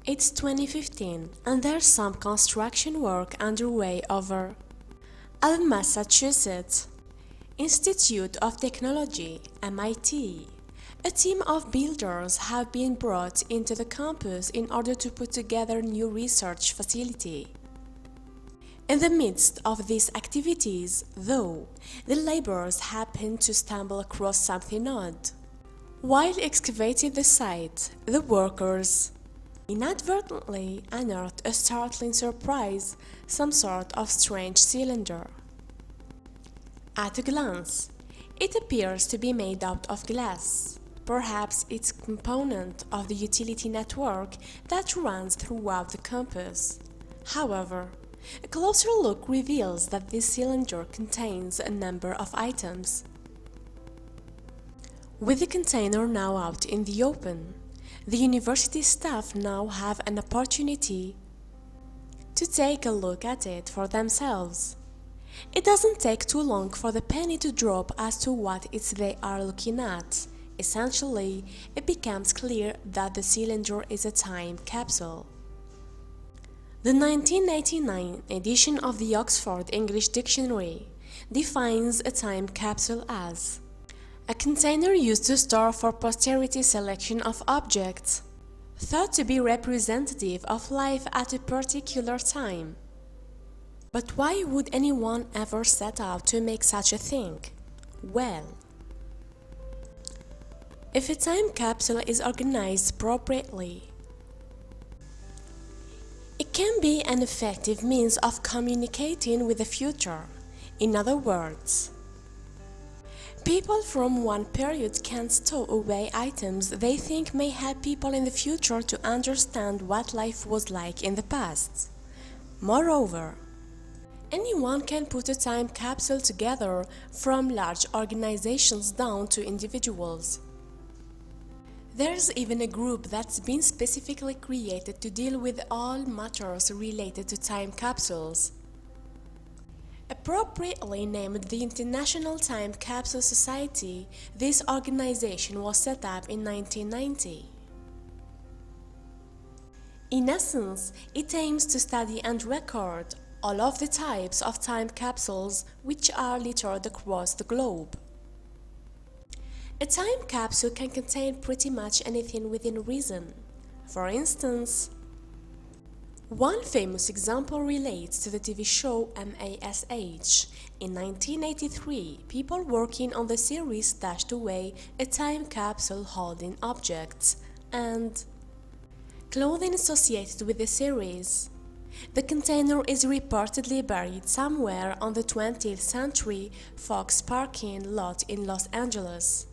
It's 2015 and there's some construction work underway over at Massachusetts Institute of Technology, MIT. A team of builders have been brought into the campus in order to put together a new research facility. In the midst of these activities, though, the laborers happened to stumble across something odd. While excavating the site, the workers inadvertently unearthed a startling surprise, some sort of strange cylinder. At a glance, it appears to be made out of glass. Perhaps it's a component of the utility network that runs throughout the campus. However, a closer look reveals that this cylinder contains a number of items. With the container now out in the open, the university staff now have an opportunity to take a look at it for themselves. It doesn't take too long for the penny to drop as to what it's they are looking at. Essentially, it becomes clear that the cylinder is a time capsule. The 1989 edition of the Oxford English Dictionary defines a time capsule as a container used to store for posterity selection of objects, thought to be representative of life at a particular time. But why would anyone ever set out to make such a thing? Well, if a time capsule is organized appropriately, it can be an effective means of communicating with the future. In other words, people from one period can stow away items they think may help people in the future to understand what life was like in the past. Moreover, anyone can put a time capsule together, from large organizations down to individuals. There's even a group that's been specifically created to deal with all matters related to time capsules. Appropriately named the International Time Capsule Society, this organization was set up in 1990. In essence, it aims to study and record all of the types of time capsules which are littered across the globe. A time capsule can contain pretty much anything within reason. For instance, one famous example relates to the TV show MASH. In 1983, people working on the series stashed away a time capsule holding objects and clothing associated with the series. The container is reportedly buried somewhere on the 20th Century Fox parking lot in Los Angeles.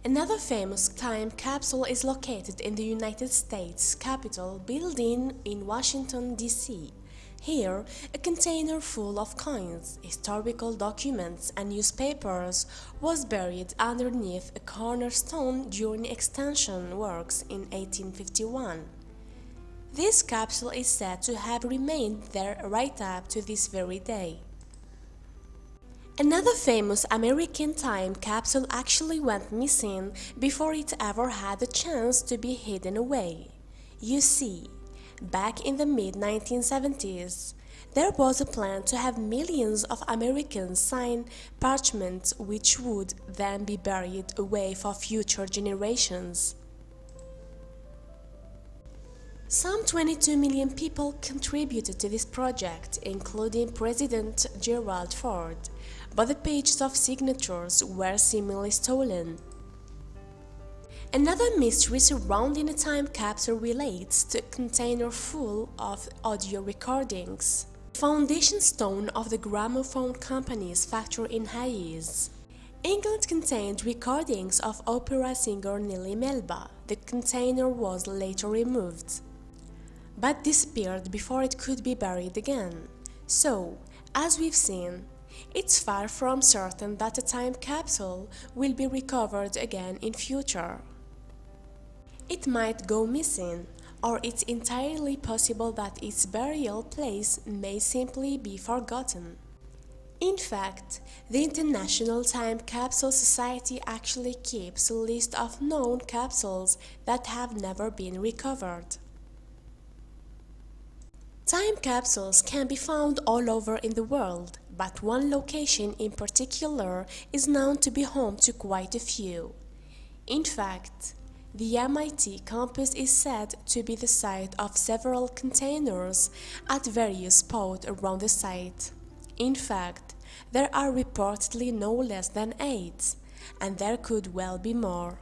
Another famous time capsule is located in the United States Capitol building in Washington, D.C. Here, a container full of coins, historical documents, and newspapers was buried underneath a cornerstone during extension works in 1851. This capsule is said to have remained there right up to this very day. Another famous American time capsule actually went missing before it ever had the chance to be hidden away. You see, back in the mid-1970s, there was a plan to have millions of Americans sign parchments which would then be buried away for future generations. Some 22 million people contributed to this project, including President Gerald Ford, but the pages of signatures were seemingly stolen. Another mystery surrounding a time capsule relates to a container full of audio recordings, the foundation stone of the gramophone company's factory in Hayes. England contained recordings of opera singer Nellie Melba. The container was later removed, but disappeared before it could be buried again. So, as we've seen, it's far from certain that a time capsule will be recovered again in future. It might go missing, or it's entirely possible that its burial place may simply be forgotten. In fact, the International Time Capsule Society actually keeps a list of known capsules that have never been recovered. Time capsules can be found all over in the world, but one location in particular is known to be home to quite a few. In fact, the MIT campus is said to be the site of several containers at various spots around the site. In fact, there are reportedly no less than 8, and there could well be more.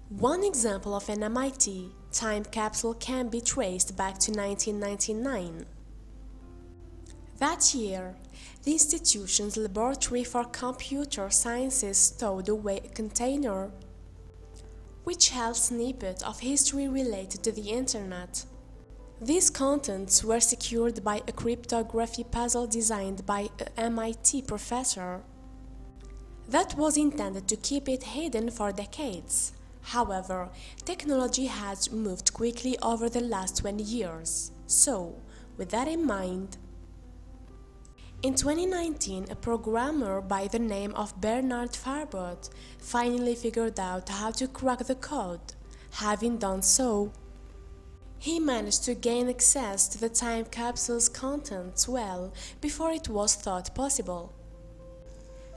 One example of an MIT time capsule can be traced back to 1999. That year, the institution's Laboratory for Computer Sciences stowed away a container which held snippets of history related to the Internet. These contents were secured by a cryptography puzzle designed by an MIT professor that was intended to keep it hidden for decades. However, technology has moved quickly over the last 20 years. So, with that in mind, in 2019, a programmer by the name of Bernard Farbot finally figured out how to crack the code. Having done so, he managed to gain access to the time capsule's contents well before it was thought possible.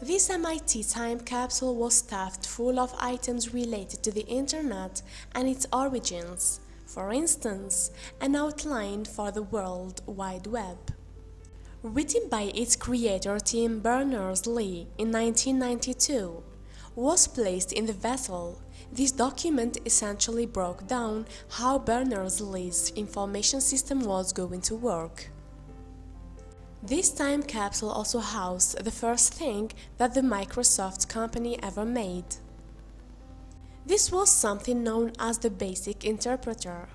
This MIT time capsule was stuffed full of items related to the Internet and its origins, for instance, an outline for the World Wide Web. Written by its creator Tim Berners-Lee in 1992, was placed in the vessel. This document essentially broke down how Berners-Lee's information system was going to work. This time capsule also housed the first thing that the Microsoft company ever made. This was something known as the Basic Interpreter.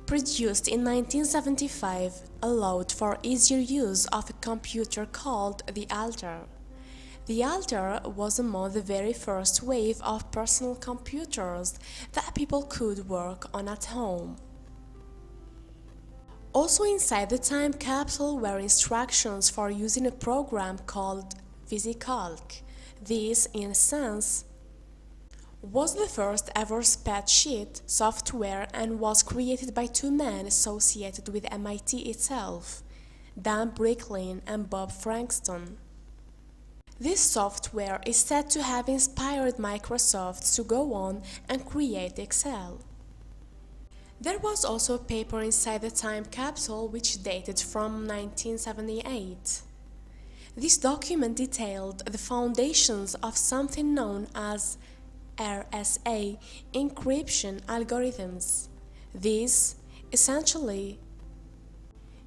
Produced in 1975, allowed for easier use of a computer called the Altair. The Altair was among the very first wave of personal computers that people could work on at home. Also inside the time capsule were instructions for using a program called VisiCalc. This, in a sense, was the first ever spreadsheet software and was created by two men associated with MIT itself, Dan Bricklin and Bob Frankston. This software is said to have inspired Microsoft to go on and create Excel. There was also a paper inside the time capsule which dated from 1978. This document detailed the foundations of something known as RSA encryption algorithms. This, essentially,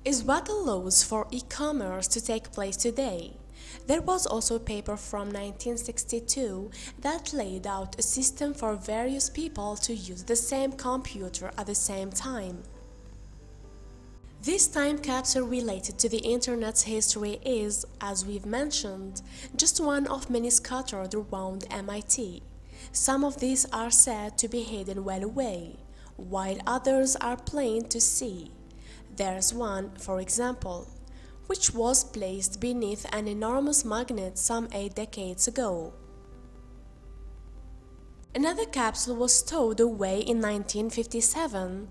is what allows for e-commerce to take place today. There was also a paper from 1962 that laid out a system for various people to use the same computer at the same time. This time capsule related to the Internet's history is, as we've mentioned, just one of many scattered around MIT. Some of these are said to be hidden well away, while others are plain to see. There's one, for example, which was placed beneath an enormous magnet some 8 decades ago. Another capsule was stowed away in 1957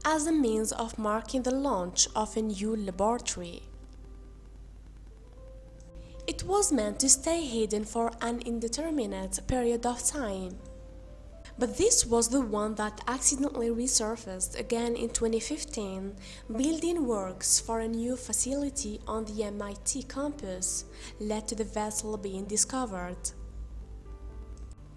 as a means of marking the launch of a new laboratory. It was meant to stay hidden for an indeterminate period of time. But this was the one that accidentally resurfaced again in 2015, building works for a new facility on the MIT campus led to the vessel being discovered.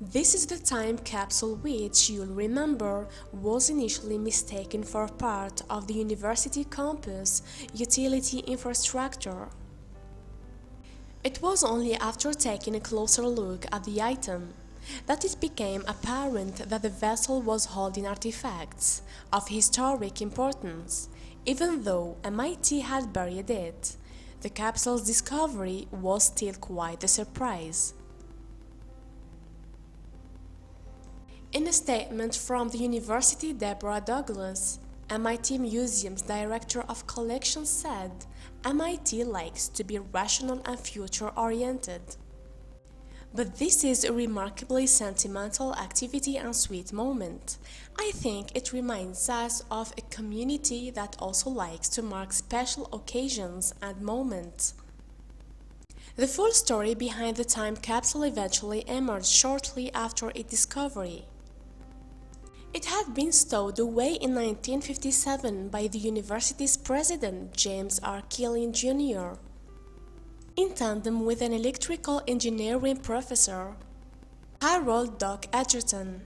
This is the time capsule which, you'll remember, was initially mistaken for part of the university campus utility infrastructure. It was only after taking a closer look at the item that it became apparent that the vessel was holding artifacts of historic importance. Even though MIT had buried it, the capsule's discovery was still quite a surprise. In a statement from the university, Deborah Douglas, MIT Museum's Director of Collections, said, MIT likes to be rational and future-oriented. But this is a remarkably sentimental activity and sweet moment. I think it reminds us of a community that also likes to mark special occasions and moments. The full story behind the time capsule eventually emerged shortly after its discovery. It had been stowed away in 1957 by the university's president, James R. Killian Jr., in tandem with an electrical engineering professor, Harold Doc Edgerton.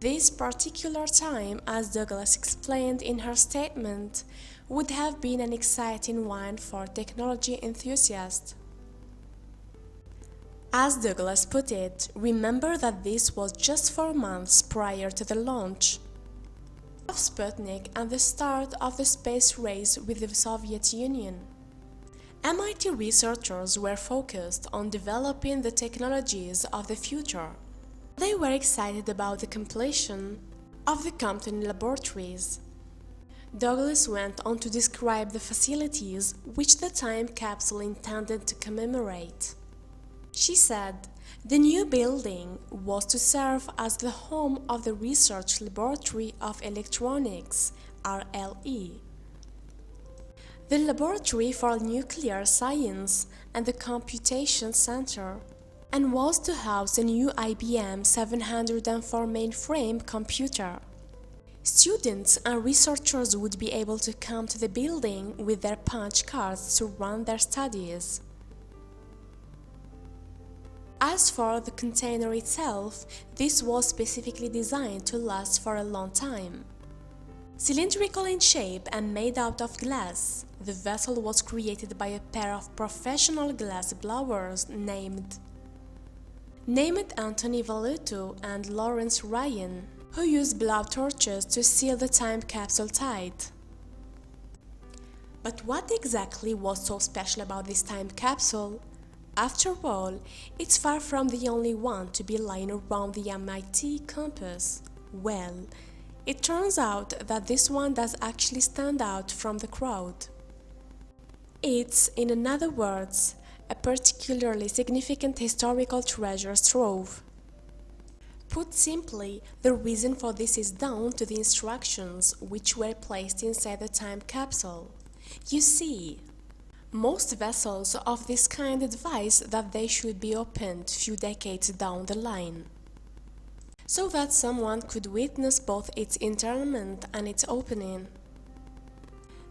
This particular time, as Douglas explained in her statement, would have been an exciting one for technology enthusiasts. As Douglas put it, remember that this was just 4 months prior to the launch of Sputnik and the start of the space race with the Soviet Union. MIT researchers were focused on developing the technologies of the future. They were excited about the completion of the Compton laboratories. Douglas went on to describe the facilities which the time capsule intended to commemorate. She said, "The new building was to serve as the home of the Research Laboratory of Electronics, RLE, the Laboratory for Nuclear Science, and the Computation Center, and was to house a new IBM 704 mainframe computer. Students and researchers would be able to come to the building with their punch cards to run their studies. As for the container itself, this was specifically designed to last for a long time. Cylindrical in shape and made out of glass, the vessel was created by a pair of professional glass blowers named Anthony Valuto and Lawrence Ryan, who used blowtorches to seal the time capsule tight." But what exactly was so special about this time capsule? After all, it's far from the only one to be lying around the MIT campus. Well, it turns out that this one does actually stand out from the crowd. It's, in other words, a particularly significant historical treasure trove. Put simply, the reason for this is down to the instructions which were placed inside the time capsule. You see, most vessels of this kind advise that they should be opened few decades down the line, so that someone could witness both its interment and its opening.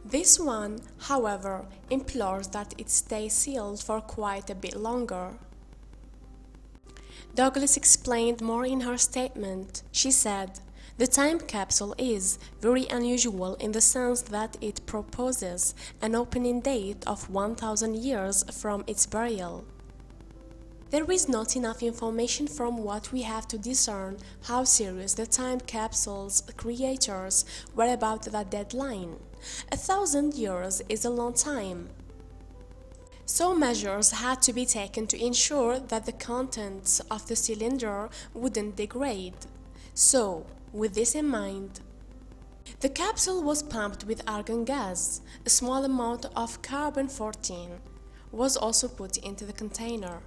This one, however, implores that it stay sealed for quite a bit longer. Douglas explained more in her statement. She said, "The time capsule is very unusual in the sense that it proposes an opening date of 1,000 years from its burial. There is not enough information from what we have to discern how serious the time capsule's creators were about that deadline. 1,000 years is a long time. So measures had to be taken to ensure that the contents of the cylinder wouldn't degrade. So, with this in mind, the capsule was pumped with argon gas. A small amount of carbon-14 was also put into the container,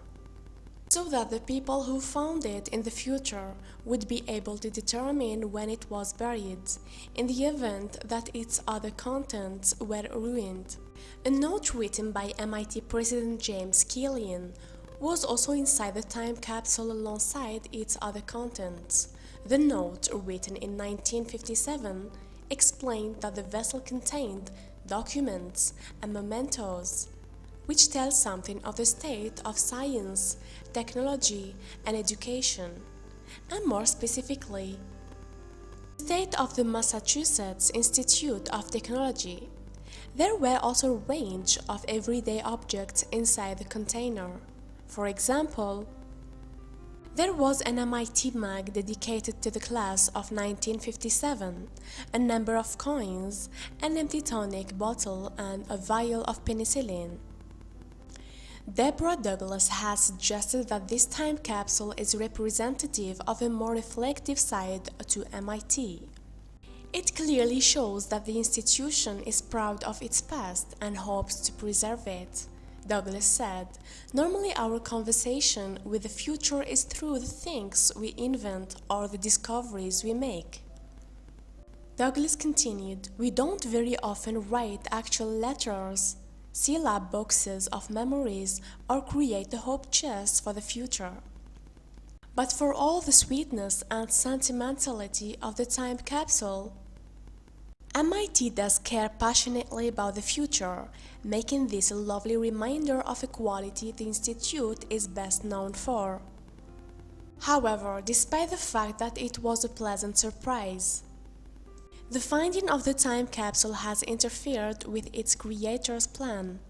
so that the people who found it in the future would be able to determine when it was buried, in the event that its other contents were ruined." A note written by MIT President James Killian was also inside the time capsule alongside its other contents. The note, written in 1957, explained that the vessel contained documents and mementos, which tell something of the state of science, technology, and education, and more specifically, the state of the Massachusetts Institute of Technology. There were also a range of everyday objects inside the container. For example, there was an MIT mug dedicated to the class of 1957, a number of coins, an empty tonic bottle, and a vial of penicillin. Deborah Douglas has suggested that this time capsule is representative of a more reflective side to MIT. It clearly shows that the institution is proud of its past and hopes to preserve it. Douglas said, "Normally our conversation with the future is through the things we invent or the discoveries we make." Douglas continued, "We don't very often write actual letters, seal up boxes of memories, or create a hope chest for the future. But for all the sweetness and sentimentality of the time capsule, MIT does care passionately about the future, making this a lovely reminder of a quality the Institute is best known for." However, despite the fact that it was a pleasant surprise, the finding of the time capsule has interfered with its creators' plan.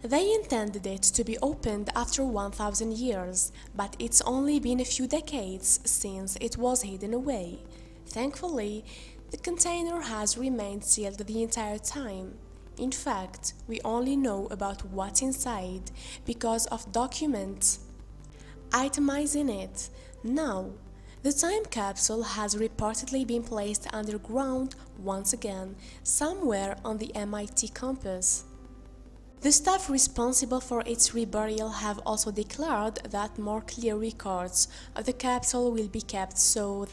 They intended it to be opened after 1,000 years, but it's only been a few decades since it was hidden away. Thankfully, the container has remained sealed the entire time. In fact, we only know about what's inside because of documents itemizing it. Now, the time capsule has reportedly been placed underground once again, somewhere on the MIT campus. The staff responsible for its reburial have also declared that more clear records of the capsule will be kept so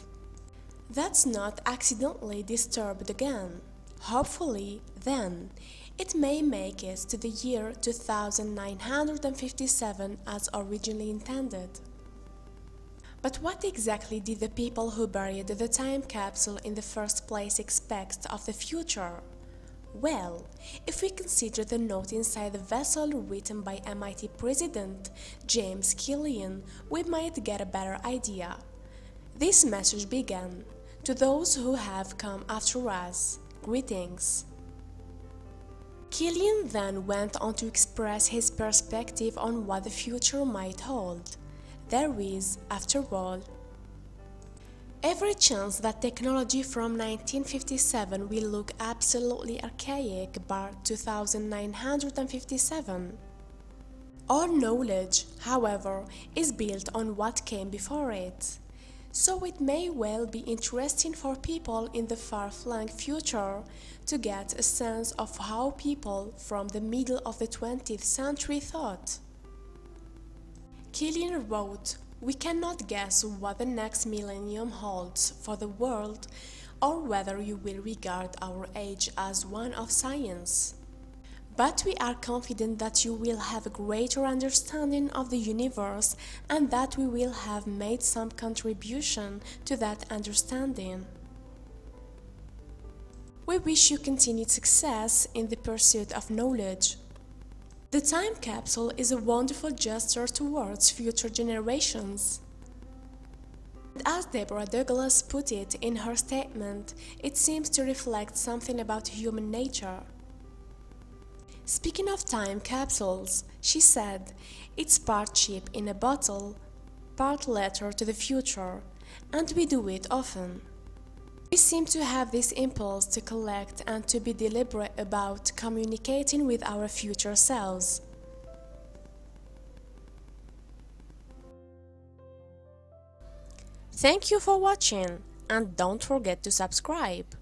that's not accidentally disturbed again. Hopefully, then, it may make it to the year 2957 as originally intended. But what exactly did the people who buried the time capsule in the first place expect of the future? Well, if we consider the note inside the vessel written by MIT President James Killian, we might get a better idea. This message began, "To those who have come after us, greetings." Killian then went on to express his perspective on what the future might hold. There is, after all, every chance that technology from 1957 will look absolutely archaic by 2957. Our knowledge, however, is built on what came before it. So it may well be interesting for people in the far-flung future to get a sense of how people from the middle of the 20th century thought. Killian wrote, "We cannot guess what the next millennium holds for the world or whether you will regard our age as one of science. But we are confident that you will have a greater understanding of the universe and that we will have made some contribution to that understanding. We wish you continued success in the pursuit of knowledge." The time capsule is a wonderful gesture towards future generations. As Deborah Douglas put it in her statement, it seems to reflect something about human nature. Speaking of time capsules, she said, "It's part ship in a bottle, part letter to the future, and we do it often. We seem to have this impulse to collect and to be deliberate about communicating with our future selves." Thank you for watching, and don't forget to subscribe.